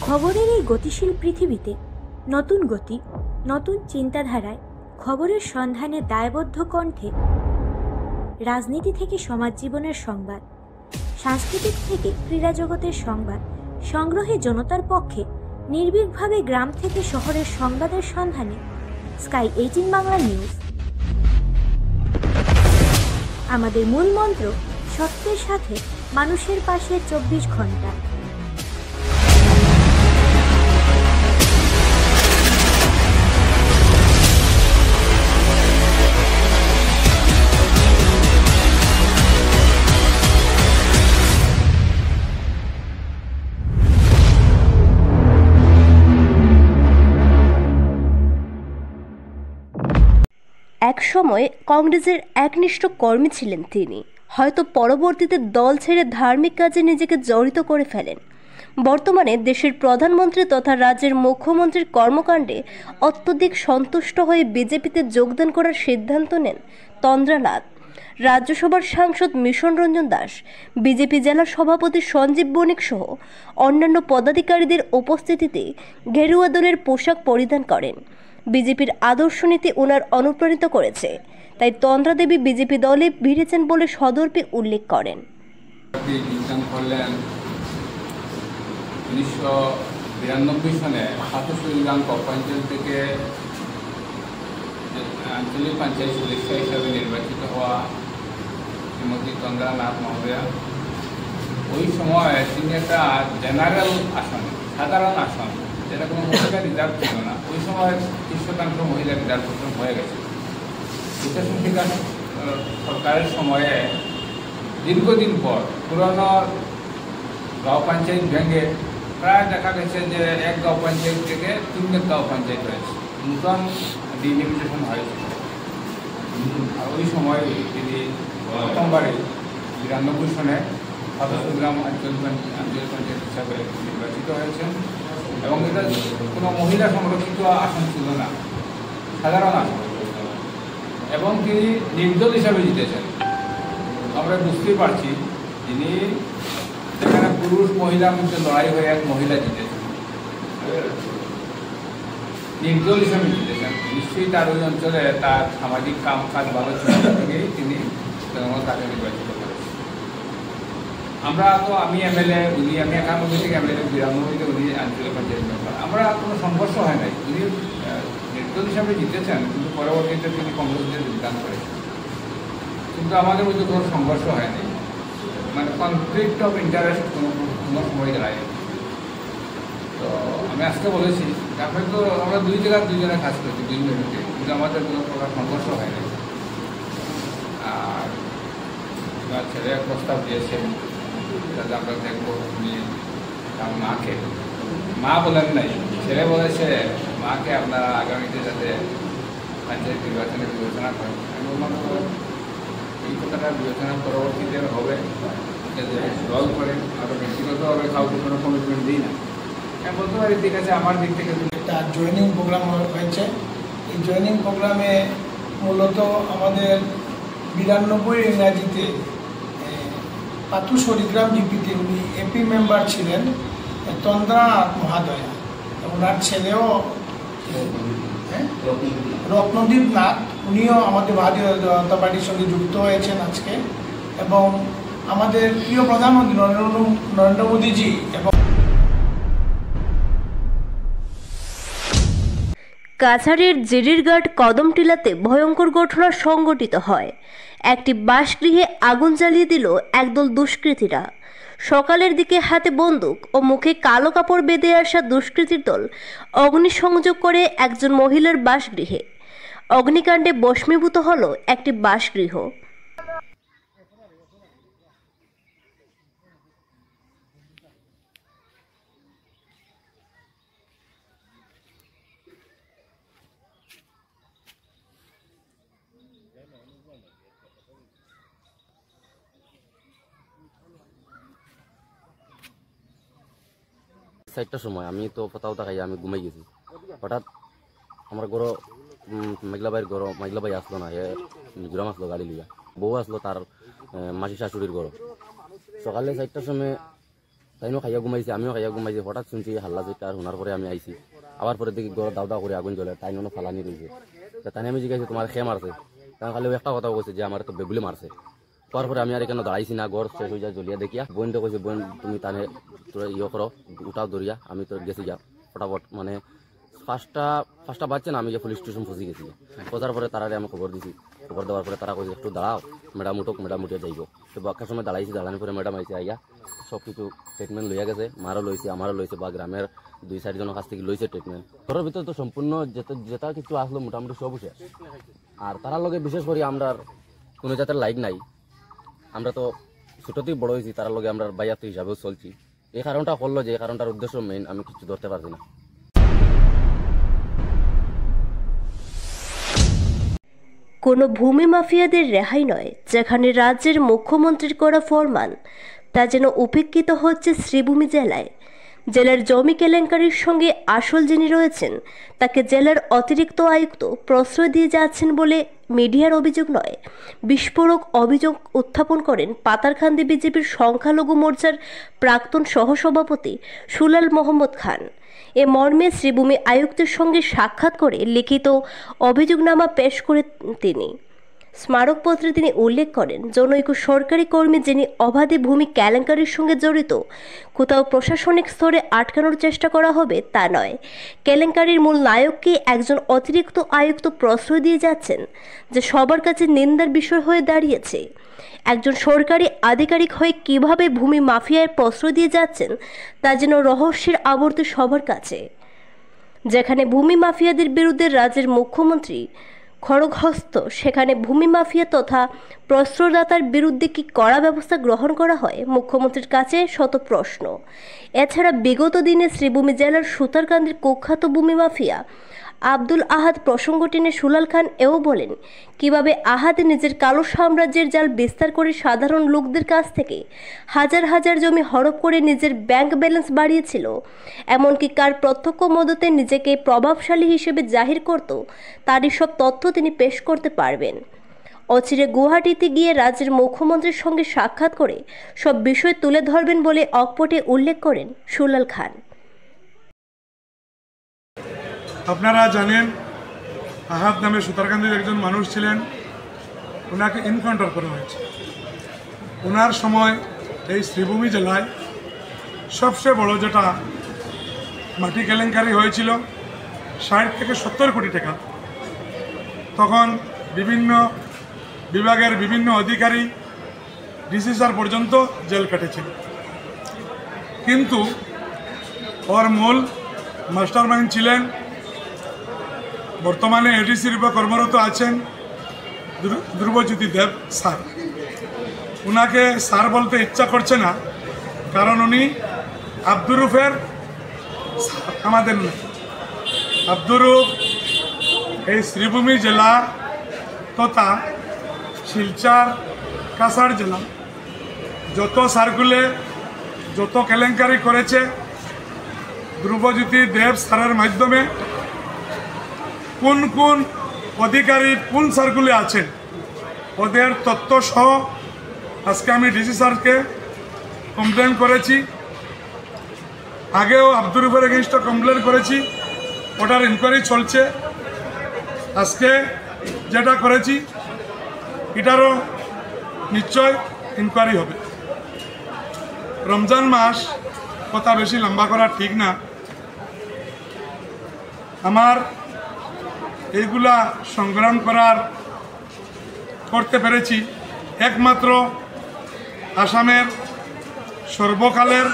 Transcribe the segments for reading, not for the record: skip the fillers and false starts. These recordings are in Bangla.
খবরের এই গতিশীল পৃথিবীতে নতুন গতি, নতুন চিন্তাধারায় খবরের সন্ধানে দায়বদ্ধ কণ্ঠে রাজনীতি থেকে সমাজ জীবনের সংবাদ, সাংস্কৃতিক থেকে ক্রীড়া জগতের সংবাদ সংগ্রহে জনতার পক্ষে নির্ভীকভাবে গ্রাম থেকে শহরের সংবাদের সন্ধানে স্কাই 18 বাংলা নিউজ। আমাদের মূল মন্ত্র সত্যের সাথে মানুষের পাশে 24 ঘন্টা। এক সময় কংগ্রেসের একনিষ্ঠ কর্মী ছিলেন তিনি। হয়তো পরবর্তীতে দল ছেড়ে ধার্মিক কাজে নিজেকে জড়িত করে ফেলেন। বর্তমানে দেশের প্রধানমন্ত্রী তথা রাজ্যের মুখ্যমন্ত্রীর কর্মকাণ্ডে অত্যধিক সন্তুষ্ট হয়ে বিজেপিতে যোগদান করার সিদ্ধান্ত নেন তন্দ্রানাথ। রাজ্যসভার সাংসদ মিশন রঞ্জন দাস, বিজেপি জেলা সভাপতি সঞ্জীব বণিক সহ অন্যান্য পদাধিকারীদের উপস্থিতিতে গেরুয়া দলের পোশাক পরিধান করেন। বিজেপির আদর্শ নীতি ওনার অনুপ্রাণিত করেছে, তাই তন্দ্রা দেবী বিজেপি দলে ভিড়েছেন বলে সদর্পে উল্লেখ করেন। 1992 সনে সাতশোগ্রাম পঞ্চায়েত থেকে আঞ্চলিক পঞ্চায়েত সদস্য হিসাবে নির্বাচিত হওয়া শ্রীমতী তন্দ্রানাথ মহোদয়া, ওই সময় তিনি একটা জেনারেল আসন, সাধারণ আসন, যেটা কোনো মহিলা রিজার্ভ ছিল না, ওই সময় 30% মহিলা রিজার্ভেশন হয়ে গেছে। বিকাশ সরকারের সময়ে দীর্ঘদিন পর পুরনো গাঁও পঞ্চায়েত ভেঙে প্রায় দেখা গেছে যে এক গাঁও পঞ্চায়েত থেকে 3 গাঁও পঞ্চায়েত হয়েছে, নূতন ডিলিমিটেশন হয়েছে। আর ওই সময় তিনি প্রথমবারে 92 সনে সাতশোগ্রাম আঞ্চলিক পঞ্চায়েত হিসাবে নির্বাচিত হয়েছেন এবং এটা কোনো মহিলা সংরক্ষিত আসন ছিল না, সাধারণ আসন, এবং তিনি নির্দল হিসাবে জিতেছেন। আমরা বুঝতেই পারছি তিনি যেখানে পুরুষ মহিলার মধ্যে লড়াই হয়ে এক মহিলা জিতেছেন, নির্দল হিসাবে জিতেছেন। নিশ্চয়ই তার ওই অঞ্চলে তার সামাজিক কাম কাজ ভালো ছিল থেকেই তিনি তাকে নির্বাচিত করেছেন। আমি এমএলএ, উনি আমি 91 থেকে এমএলএ, 92 উনি আঞ্চলিক পঞ্চায়েত মেম্বার। আমরা কোনো সংঘর্ষ হয় নাই। উনি নির্দল হিসাবে জিতেছেন, কিন্তু পরবর্তীতে তিনি কংগ্রেসে যোগদান করেছেন, কিন্তু আমাদের মধ্যে কোনো সংঘর্ষ হয়নি, মানে কনফ্লিক্ট অফ ইন্টারেস্ট কোনো সময় দাঁড়ায়। তো আমি আজকে বলেছি তারপরে তো আমরা দুই জায়গায় দুজনে কাজ করছি 2 মিনিটে, কিন্তু আমাদের কোনো প্রকার সংঘর্ষ হয়নি। আর ছেলে প্রস্তাব দিয়েছেন যাতে আমরা দেখবো উনি তার মাকে, মা বলেন নাই, ছেলে বলেছে মাকে আপনারা আগামীতে যাতে পঞ্চায়েত নির্বাচনে বিবেচনা করেন। আমি বললাম এই কথাটা বিবেচনা পরবর্তীতে হবে, যাতে দল করেন, আরও ব্যক্তিগতভাবে কাউকে কোনো কমিটমেন্ট দিই না। আমি বলতে পারি ঠিক আছে, আমার দিক থেকে একটা জয়েনিং প্রোগ্রাম হয়েছে। এই জয়েনিং প্রোগ্রামে মূলত আমাদের 92 ইংরাজিতে পাতু সরিগ্রাম জিপিতে উনি এপি মেম্বার ছিলেন তন্দ্রানাথ মহাদয়া, ওনার ছেলেও রত্নদীপ নাথ, উনিও আমাদের ভারতীয় জনতা পার্টির সঙ্গে যুক্ত হয়েছেন আজকে। এবং আমাদের প্রিয় প্রধানমন্ত্রী নরেন্দ্র মোদীজি এবং কাছাড়ের জেরিরঘাট কদমটিলাতে ভয়ঙ্কর ঘটনা সংঘটিত হয়। একটি বাসগৃহে আগুন জ্বালিয়ে দিল একদল দুষ্কৃতীরা। সকালের দিকে হাতে বন্দুক ও মুখে কালো কাপড় বেঁধে আসা দুষ্কৃতীর দল অগ্নিসংযোগ করে একজন মহিলার বাসগৃহে। অগ্নিকাণ্ডে ভস্মীভূত হল একটি বাসগৃহ। চারটার সময় আমি তো ফতাও খাই, আমি ঘুমাই গেছি। হঠাৎ আমার ঘর মেঘলাবাইয়ের ঘর, মেঘলাবাই আসলো না, মিজোরাম আসলো গাড়ি লিয়া, বউ আসলো তার মাসি শাশুড়ির ঘর। সকালে 4টার সময় তাইও খাইয়া ঘুমাইছে, আমিও খাইয়া ঘুমাইছি। হঠাৎ শুনছি হাল্লা যেটা, আর শোনার পরে আমি আইছি। আবার পরে দেখি ঘর দাও দাও করে আগুন জ্বলে, তাই নয় ফালানি রয়েছে। তাই আমি জিজ্ঞাসা তোমার খেয়ে মারছে, তাই খালি একটা কথা কইছে যে আমার তো বেগুলি মারছে। তারপরে আমি আর এখানে দাঁড়াইছি না, ঘর শেষ হয়ে যায় জ্বলিয়া দেখিয়া বোনটা কইছে বোন তুমি তানে তোরা ইয়ে করো, উঠাও দরিয়া। আমি তো গেছি যা ফটাফট, মানে ফার্স্টটা বাচ্চা না, আমি যে পুলিশ স্টেশন পৌঁছে গেছি। পৌঁছার পরে তারারে আমি খবর দিছি। খবর দেওয়ার পরে তারা কইছে একটু দাঁড়াও, ম্যাডাম উঠুক, ম্যাডাম উঠে যাইব। তো বাক্কার সময় দাঁড়াইছি, দাঁড়ানোর পরে ম্যাডাম আইসে আইয়া সব কিছু ট্রিটমেন্ট লইয়া গেছে। মারও লইছে, আমারও লইছে, বা গ্রামের 2-4 জনের কাছ থেকে লইছে ট্রিটমেন্ট। ঘরের ভিতরে তো সম্পূর্ণ যেটা কিছু আসলো মোটামুটি সব শেষ। আর তারার লগে বিশেষ করে আমরা কোনো জাতের লাইক নাই। আমরা তো ছোটতেই বড় হয়েছি, তার লগে আমরা বাইয়াত হিসাবেও চলছি। এই কারণটা করলো যে, এই কারণটার উদ্দেশ্য মেইন আমি কিছু ধরতে পারছি না। কোনো ভূমি মাফিয়াদের রেহাই নয়। যেখানে রাজ্যের মুখ্যমন্ত্রীর করা ফরমান তা যেন উপেক্ষিত হচ্ছে শ্রীভূমি জেলায়। জেলার জমি কেলেঙ্কারির সঙ্গে আসল যিনি রয়েছেন তাকে জেলার অতিরিক্ত আয়ুক্ত প্রশ্রয় দিয়ে যাচ্ছেন বলে মিডিয়ার অভিযোগ নয়, বিস্ফোরক অভিযোগ উত্থাপন করেন পাতারকান্দি বিজেপির সংখ্যালঘু মোর্চার প্রাক্তন সহসভাপতি সুলাল মোহাম্মদ খান। এ মর্মে শ্রীভূমি আয়ুক্তের সঙ্গে সাক্ষাৎ করে লিখিত অভিযোগনামা পেশ করে তিনি স্মারকপত্রে তিনি উল্লেখ করেন, জনৈক সরকারি কর্মী যিনি অবাধে ভূমি কেলেঙ্কারির সঙ্গে জড়িত, কোথাও প্রশাসনিক স্তরে আটকানোর চেষ্টা করা হবে তা নয়। কেলেঙ্কারির মূল নায়ককে একজন অতিরিক্ত আয়ুক্ত প্রশ্রয় দিয়ে যাচ্ছেন, যে সবার কাছে নিন্দার বিষয় হয়ে দাঁড়িয়েছে। একজন সরকারি আধিকারিক হয়ে কিভাবে ভূমি মাফিয়ার প্রশ্রয় দিয়ে যাচ্ছেন তা যেন রহস্যের আবর্তে সবার কাছে। যেখানে ভূমি মাফিয়াদের বিরুদ্ধে রাজ্যের মুখ্যমন্ত্রী খড়গহস্ত, সেখানে ভূমি মাফিয়া তথা প্রশ্রয়দাতার বিরুদ্ধে কি কড়া ব্যবস্থা গ্রহণ করা হয়, মুখ্যমন্ত্রীর কাছে শত প্রশ্ন। এছাড়া বিগত দিনে শ্রীভূমি জেলার সুতারকান্দির কুখ্যাত ভূমি মাফিয়া আব্দুল আহাদ প্রসঙ্গ টেনে সুলাল খান এও বলেন, কিভাবে আহাদ নিজের কালো সাম্রাজ্যের জাল বিস্তার করে সাধারণ লোকদের কাছ থেকে হাজার হাজার জমি হড়প করে নিজের ব্যাংক ব্যালেন্স বাড়িয়েছিল, এমনকি কার প্রত্যক্ষ মদতে নিজেকে প্রভাবশালী হিসেবে জাহির করত, তারই সব তথ্য তিনি পেশ করতে পারবেন। অচিরে গুয়াহাটিতে গিয়ে রাজ্যের মুখ্যমন্ত্রীর সঙ্গে সাক্ষাৎ করে সব বিষয় তুলে ধরবেন বলে অকপটে উল্লেখ করেন সুলাল খান। আপনারা জানেন, আহাদ নামে সুতারকান্দির একজন মানুষ ছিলেন, ওনাকে এনকাউন্টার করা হয়েছে। ওনার সময় এই শ্রীভূমি জেলায় সবচেয়ে বড় যেটা মাটি কেলেঙ্কারি হয়েছিল, 60 থেকে 70 কোটি টাকা। তখন বিভিন্ন বিভাগের বিভিন্ন অধিকারী, ডিসি স্যার পর্যন্ত জেল কেটেছেন। কিন্তু ওর মূল মাস্টার মাইন্ড ছিলেন, বর্তমানে এডিসির উপর কর্মরত আছেন ধ্রুবজ্যোতি দেব স্যার। ওনাকে স্যার বলতে ইচ্ছা করছে না, কারণ উনি আব্দুর রুফের আমাদের না। আব্দুর রুফ এই শ্রীভূমি জেলা তথা শিলচর কাছাড় জেলা যত সার্কুলে যত কেলেঙ্কারি করেছে ধ্রুবজ্যোতি দেব স্যারের মাধ্যমে, কোন কোন অধিকারী কোন সার্কুলে আছেন ওদের তথ্য সহ আজকে আমি ডিসি স্যারকে কমপ্লেন করেছি। আগেও আব্দুর রুফের এগেনস্টে কমপ্লেন করেছি, ওটার ইনকোয়ারি চলছে। আজকে যেটা করেছি এটারও নিশ্চয় ইনকোয়ারি হবে। রমজান মাস, কথা বেশি লম্বা করা ঠিক না। আমার এইগুলা সংগ্রাম করতে পেরেছি একমাত্র আসামের সর্বকালের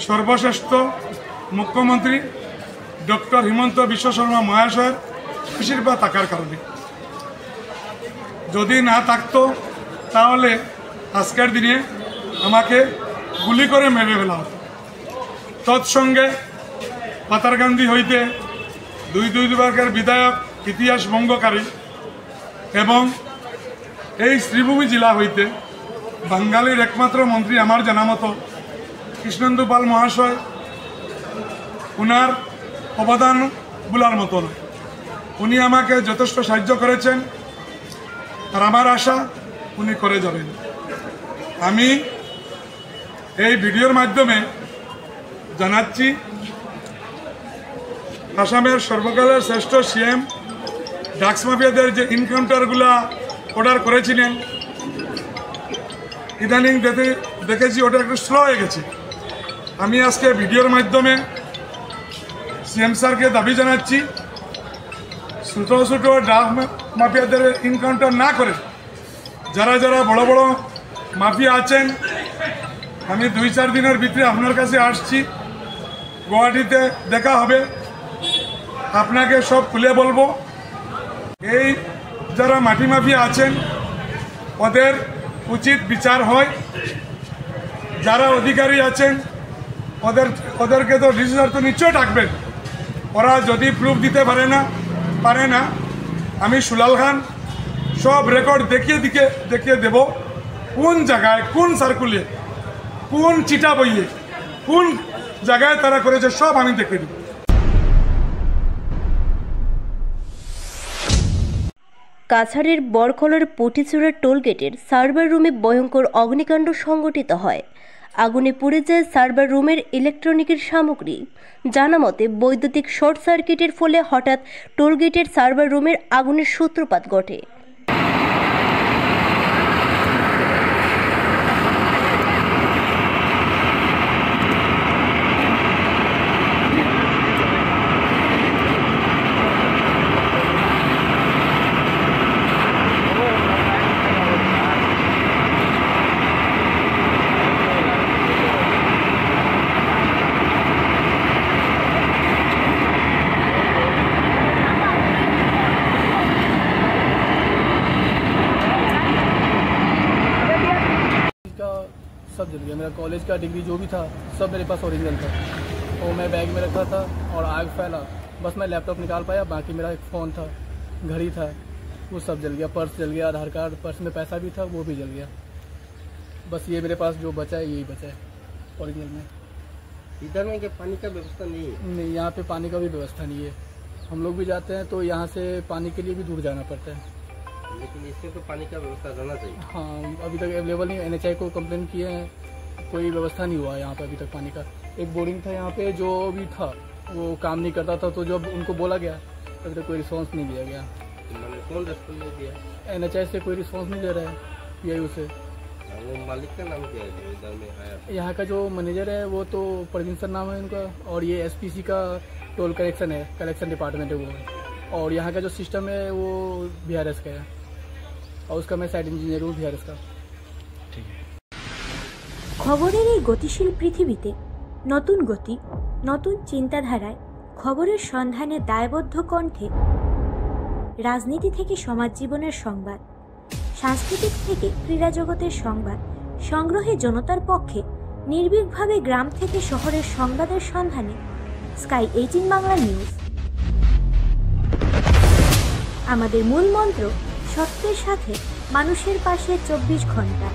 সর্বশ্রেষ্ঠ মুখ্যমন্ত্রী ডক্টর হিমন্ত বিশ্ব শর্মা মহাশয়ের আশীর্বাদ থাকার কারণে। যদি না থাকতো তাহলে আজকের দিনে আমাকে গুলি করে মেরে ফেলা হতো। তৎসঙ্গে পাতারকান্দি হইতে দুইবারের বিধায়ক, ইতিহাস ভঙ্গকারী, এবং এই শ্রীভূমি জেলা হইতে বাঙালির একমাত্র মন্ত্রী আমার জানা মতো কৃষ্ণেন্দু পাল মহাশয়, ওনার অবদান বলার মতো নয়। উনি আমাকে যথেষ্ট সাহায্য করেছেন, আর আমার আশা উনি করে যাবেন। আমি এই ভিডিওর মাধ্যমে জানাচ্ছি আসামের সর্বকালের শ্রেষ্ঠ সিএম ড্রাগস মাফিয়াদের যে ইনকাউন্টারগুলা অর্ডার করেছিলেন, ইদানিং দেখেছি ওটা একটু স্লো হয়ে গেছে। আমি আজকে ভিডিওর মাধ্যমে সিএম স্যারকে দাবি জানাচ্ছি, ছোটো ছোটো ড্রাগ মাফিয়াদের ইনকাউন্টার না করে যারা যারা বড় বড় মাফিয়া আছেন, আমি 2-4 দিনের ভিতরে আপনার কাছে আসছি, গুয়াহাটিতে দেখা হবে, আপনাকে সব খুলে বলবো। এই যারা মাটি মাফিয়া আছেন ওদের উচিত বিচার হয়, যারা অধিকারী আছেন ওদেরকে তো ডিসিশন তো নিশ্চয় ডাকবেন। ওরা যদি প্রুফ দিতে পারে না আমি সুলাল খান সব রেকর্ড দেখিয়ে দেব, কোন জায়গায়, কোন সার্কুলে, কোন চিটা বইয়ে, কোন জায়গায় তারা করেছে সব আমি দেখিয়ে দেব। কাছাড়ের বরখলার পটিচুরা টোলগেটের সার্ভার রুমে ভয়ঙ্কর অগ্নিকাণ্ড সংঘটিত হয়। আগুনে পুড়ে যায় সার্ভার রুমের ইলেকট্রনিকের সামগ্রী। জানা মতে বৈদ্যুতিক শর্ট সার্কিটের ফলে হঠাৎ টোলগেটের সার্ভার রুমের আগুনের সূত্রপাত ঘটে। सब जल गया। मेरा कॉलेज का डिग्री जो भी था सब मेरे पास ओरिजिनल था, और मैं बैग में रखा था और आग फैला। बस मैं लैपटॉप निकाल पाया, बाकी मेरा एक फ़ोन था, घड़ी था, वो सब जल गया। पर्स जल गया, आधार कार्ड, पर्स में पैसा भी था वो भी जल गया। बस ये मेरे पास जो बचा है यही बचा है ओरिजिनल में। इधर में क्या पानी का व्यवस्था नहीं है? नहीं, यहाँ पे पानी का भी व्यवस्था नहीं है। हम लोग भी जाते हैं तो यहाँ से पानी के लिए भी दूर जाना पड़ता है। लेकिन इससे तो पानी का व्यवस्था रहना चाहिए। हाँ, अभी तक अवेलेबल नहीं। NHI को कंप्लेन किए हैं, कोई व्यवस्था नहीं हुआ यहाँ पे अभी तक पानी का। एक बोरिंग था यहाँ पे जो भी था वो काम नहीं करता था, तो जब उनको बोला गया अभी तक कोई रिस्पॉन्स नहीं दिया गया। कौन रेस्पॉन्स नहीं दिया? NHI से कोई रिस्पॉन्स नहीं दे रहा है, PIO से। वो मालिक का नाम क्या है जो इधर में आया? यहाँ का जो मैनेजर है वो तो प्रवीण सर नाम है उनका, और ये SPC का टोल कलेक्शन है, कलेक्शन डिपार्टमेंट है वो है। और यहाँ का जो सिस्टम है वो BRS का है, और उसका मैं साइड इंजीनियर हूँ BRS का। খবরের এই গতিশীল পৃথিবীতে নতুন গতি, নতুন চিন্তাধারায় খবরের সন্ধানে দায়বদ্ধ কণ্ঠে রাজনীতি থেকে সমাজ জীবনের সংবাদ, সাংস্কৃতিক থেকে ক্রীড়া জগতের সংবাদ সংগ্রহে জনতার পক্ষে নির্ভীকভাবে গ্রাম থেকে শহরের সংবাদের সন্ধানে স্কাই 18 বাংলা নিউজ। আমাদের মূল মন্ত্র সত্যের সাথে মানুষের পাশে 24 ঘন্টা।